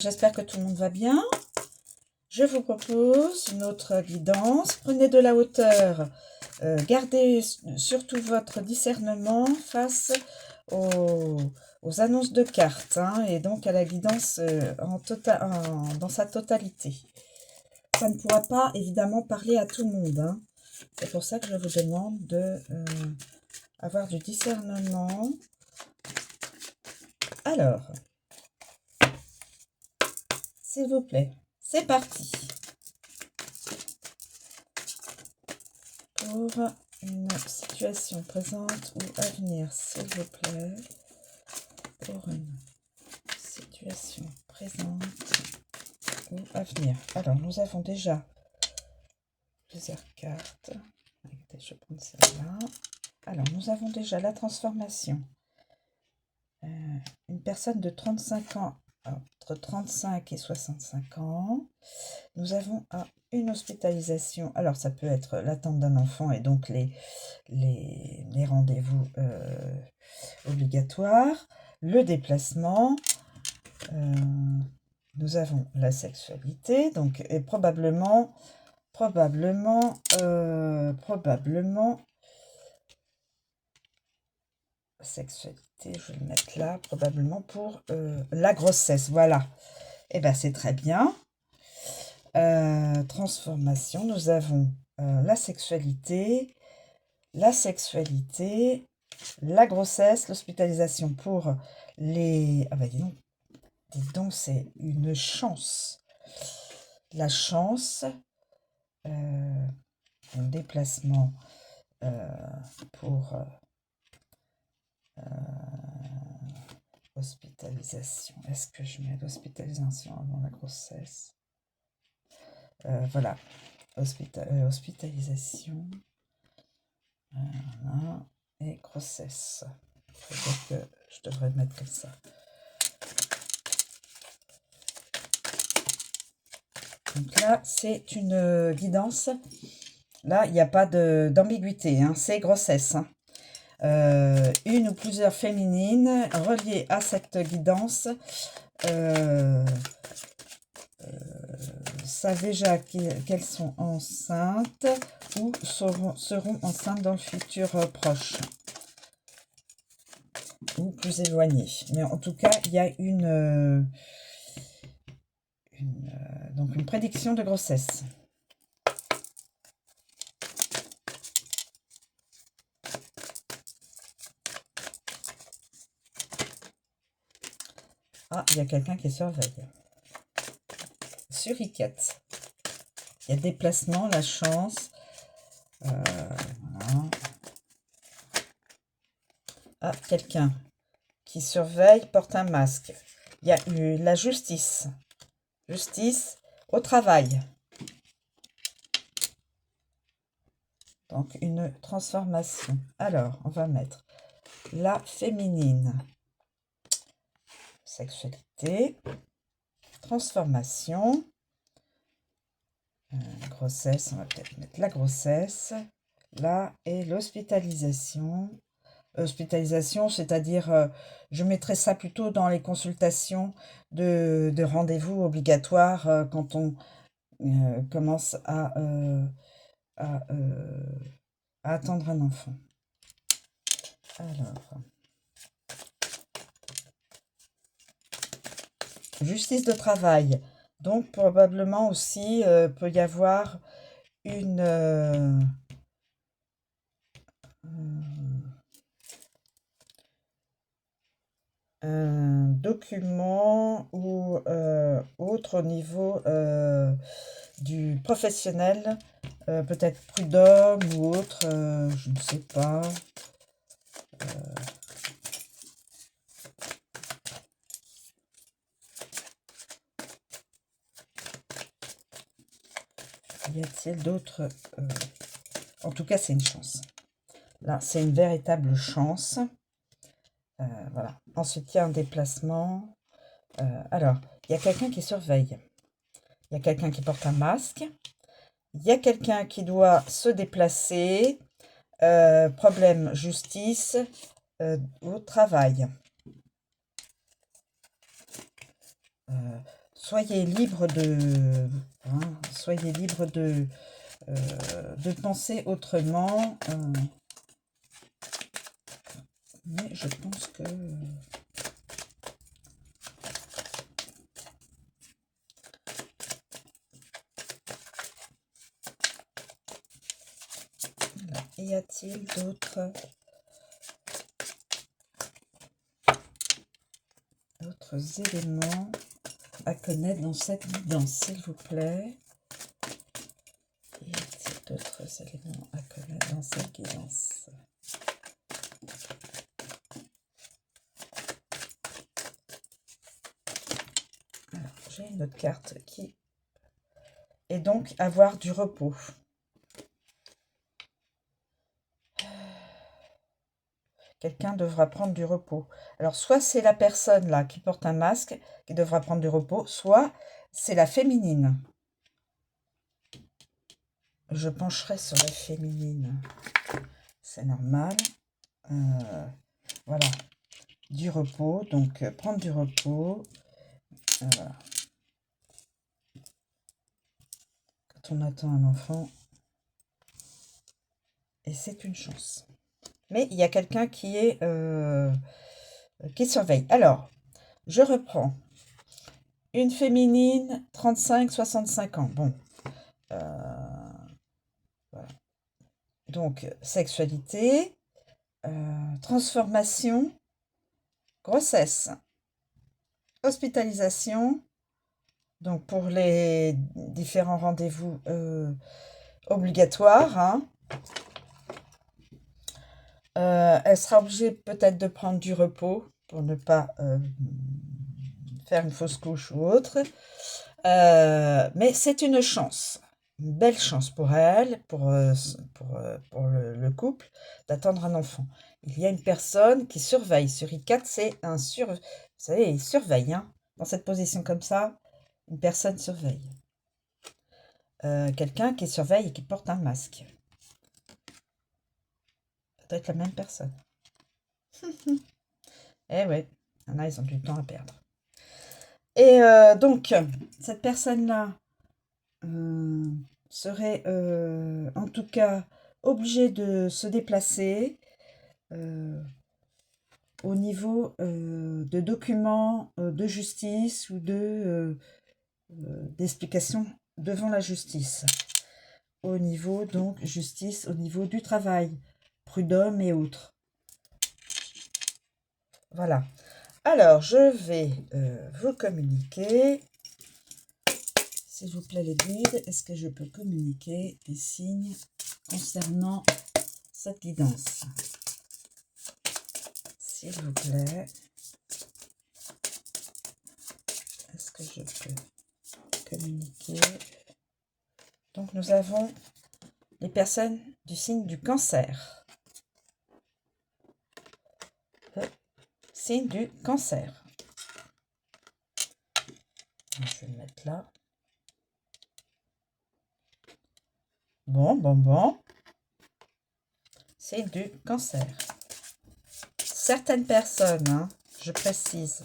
J'espère que tout le monde va bien. Je vous propose une autre guidance. Prenez de la hauteur. Gardez surtout votre discernement face aux annonces de cartes et donc à la guidance dans sa totalité. Ça ne pourra pas évidemment parler à tout le monde. C'est pour ça que je vous demande de avoir du discernement. Alors, s'il vous plaît, c'est parti. Pour une situation présente ou à venir, s'il vous plaît. Pour une situation présente ou à venir. Alors, nous avons déjà plusieurs cartes. Regardez, je prends celle-là. Alors, nous avons déjà la transformation. Une personne de 35 ans, entre 35 et 65 ans. Nous avons une hospitalisation. Alors, ça peut être l'attente d'un enfant et donc les rendez-vous obligatoires, le déplacement. Nous avons la sexualité, donc et probablement sexualité, je vais le mettre là, probablement pour la grossesse, voilà. Et bien c'est très bien. Transformation, nous avons la sexualité, la grossesse, l'hospitalisation pour les... Ah bah dis donc, c'est une chance. La chance, un déplacement pour hospitalisation. Est-ce que je mets l'hospitalisation avant la grossesse? Voilà, hospitalisation voilà, et grossesse. Peut-être que je devrais le mettre comme ça. Donc là, c'est une guidance. Là, il n'y a pas d'ambiguïté, c'est grossesse. Une ou plusieurs féminines reliées à cette guidance savent déjà qu'elles sont enceintes ou seront enceintes dans le futur proche ou plus éloigné. Mais en tout cas, il y a donc une prédiction de grossesse. Ah, il y a quelqu'un qui surveille. Suriquette. Il y a déplacement, la chance. Voilà. Ah, quelqu'un qui surveille porte un masque. Il y a eu la justice. Justice au travail. Donc, une transformation. Alors, on va mettre la féminine. Sexualité. Transformation. Grossesse, on va peut-être mettre la grossesse. Là, et l'hospitalisation. Hospitalisation, c'est-à-dire, je mettrais ça plutôt dans les consultations de rendez-vous obligatoires quand on commence à attendre un enfant. Alors, justice de travail. Donc, probablement aussi, peut y avoir un document ou autre au niveau du professionnel, peut-être prud'homme ou autre, je ne sais pas. Y a-t-il d'autres en tout cas, c'est une chance. Là, c'est une véritable chance. Voilà. Ensuite, il y a un déplacement. Alors, il y a quelqu'un qui surveille. Il y a quelqu'un qui porte un masque. Il y a quelqu'un qui doit se déplacer. Problème justice au travail. soyez libre de, hein, soyez libre de penser autrement. Mais je pense que... Voilà. Y a-t-il d'autres éléments à connaître dans cette guidance, s'il vous plaît? Y a-t-il d'autres éléments à connaître dans cette guidance? Alors, j'ai une autre carte qui est donc avoir du repos. Quelqu'un devra prendre du repos. Alors, soit c'est la personne là qui porte un masque qui devra prendre du repos, soit c'est la féminine. Je pencherai sur la féminine. C'est normal. Voilà. Du repos. Donc, prendre du repos. Voilà. Quand on attend un enfant. Et c'est une chance. Mais il y a quelqu'un qui surveille. Alors, je reprends. Une féminine, 35-65 ans. Bon. Voilà. Donc, sexualité, transformation, grossesse, hospitalisation. Donc, pour les différents rendez-vous obligatoires, hein. Elle sera obligée peut-être de prendre du repos pour ne pas faire une fausse couche ou autre. Mais c'est une chance, une belle chance pour elle, pour le couple, d'attendre un enfant. Il y a une personne qui surveille. Sur I4, c'est un vous savez, il surveille, hein. Dans cette position comme ça, une personne surveille. Quelqu'un qui surveille et qui porte un masque. Ça doit être la même personne. Eh oui, il y en a, ils ont du temps à perdre. Et donc, cette personne-là serait en tout cas obligée de se déplacer au niveau de documents de justice ou d'explications devant la justice. Au niveau, donc, justice, au niveau du travail, prud'homme et autres. Voilà. Alors, je vais vous communiquer. S'il vous plaît, les guides, est-ce que je peux communiquer des signes concernant cette guidance? S'il vous plaît, est-ce que je peux communiquer? Donc, nous avons les personnes du signe du cancer. Le signe du cancer. Je vais le mettre là. Bon. Signe du cancer. Certaines personnes, hein, je précise,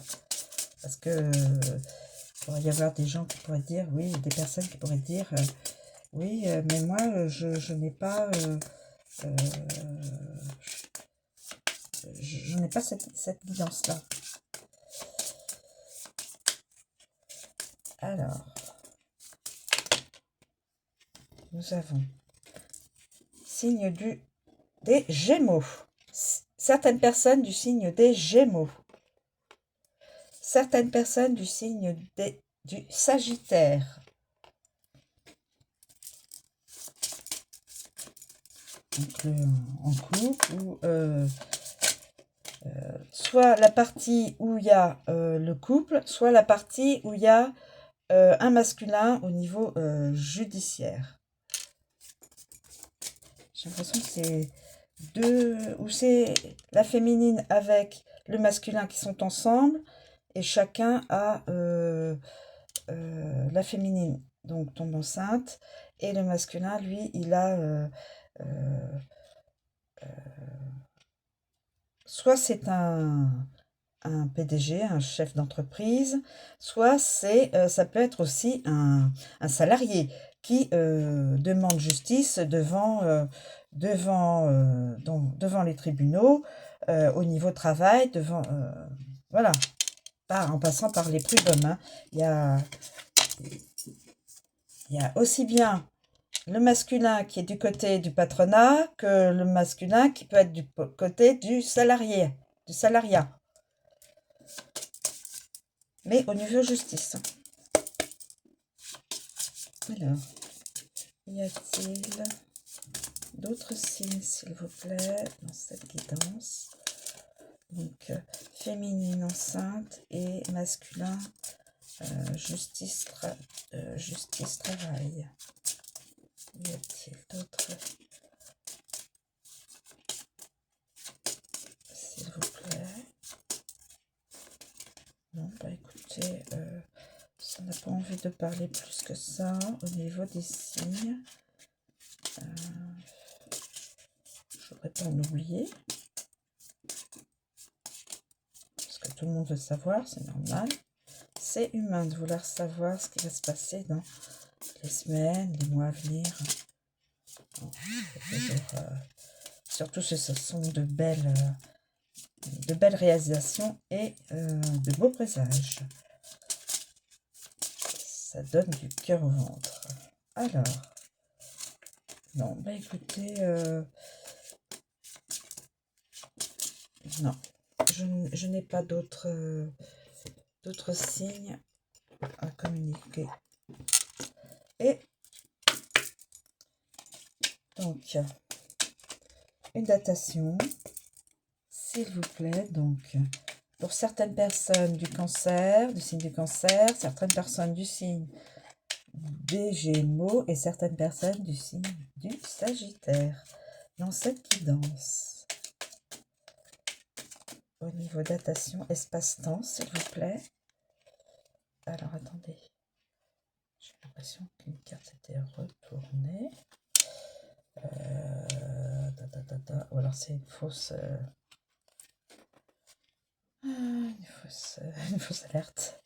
parce que il pourrait y avoir des gens qui pourraient dire, oui, des personnes qui pourraient dire, oui, mais moi, je n'ai pas, je n'ai pas cette guidance-là. Alors, nous avons signe des Gémeaux. Certaines personnes du signe des Gémeaux. Certaines personnes du signe du Sagittaire. Donc, en couple, ou soit la partie où il y a le couple, soit la partie où il y a un masculin au niveau judiciaire. J'ai l'impression que c'est où c'est la féminine avec le masculin qui sont ensemble, et chacun a la féminine, donc tombe enceinte, et le masculin, lui, il a soit c'est un un PDG, un chef d'entreprise, soit ça peut être aussi un salarié qui demande justice devant les tribunaux, au niveau travail, voilà, en passant par les prud'hommes, hein. Il y a aussi bien le masculin qui est du côté du patronat que le masculin qui peut être du côté du salariat. Mais au niveau justice. Alors, y a-t-il d'autres signes, s'il vous plaît, dans cette guidance? Donc, féminine enceinte et masculin, justice, travail. Y a-t-il d'autres, s'il vous plaît? Non, bah écoutez, ça n'a pas envie de parler plus que ça au niveau des signes. Je ne voudrais pas en oublier. Parce que tout le monde veut savoir, c'est normal. C'est humain de vouloir savoir ce qui va se passer dans les semaines, les mois à venir. Bon, surtout si ce sont de belles réalisations et de beaux présages. Ça donne du cœur au ventre. Alors, non, bah écoutez, non, je n'ai pas d'autres signes à communiquer. Et donc, une datation, s'il vous plaît. Donc, pour certaines personnes du signe du cancer, certaines personnes du signe des Gémeaux et certaines personnes du signe du Sagittaire. Dans cette guidance, au niveau datation, espace-temps, s'il vous plaît. Alors, attendez. J'ai l'impression qu'une carte était retournée. Ou alors c'est une fausse... une fausse alerte.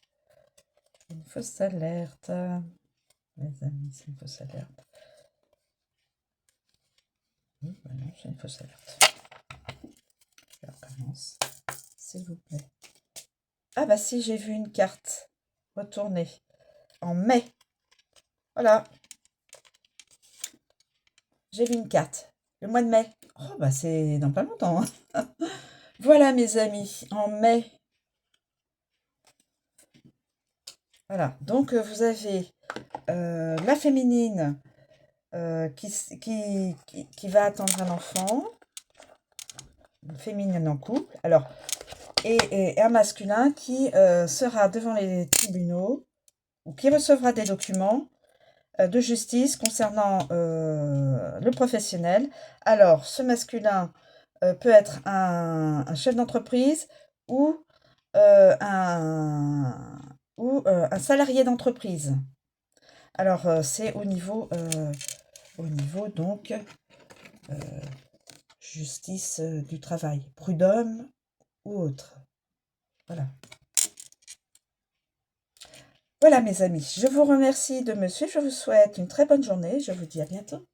Une fausse alerte. Mes amis, c'est une fausse alerte. Oui, bah non, c'est une fausse alerte. Je recommence, s'il vous plaît. Ah bah si, j'ai vu une carte retourner en mai. Voilà. J'ai vu une carte. Le mois de mai. Oh bah c'est dans pas longtemps. Hein. Voilà mes amis, en mai. Voilà, donc vous avez la féminine qui va attendre un enfant, une féminine en couple, alors, et un masculin qui sera devant les tribunaux ou qui recevra des documents de justice concernant le professionnel. Alors, ce masculin peut être un chef d'entreprise ou un salarié d'entreprise. Alors, c'est au niveau donc justice du travail, prud'homme ou autre. Voilà. Voilà mes amis, je vous remercie de me suivre, je vous souhaite une très bonne journée, je vous dis à bientôt.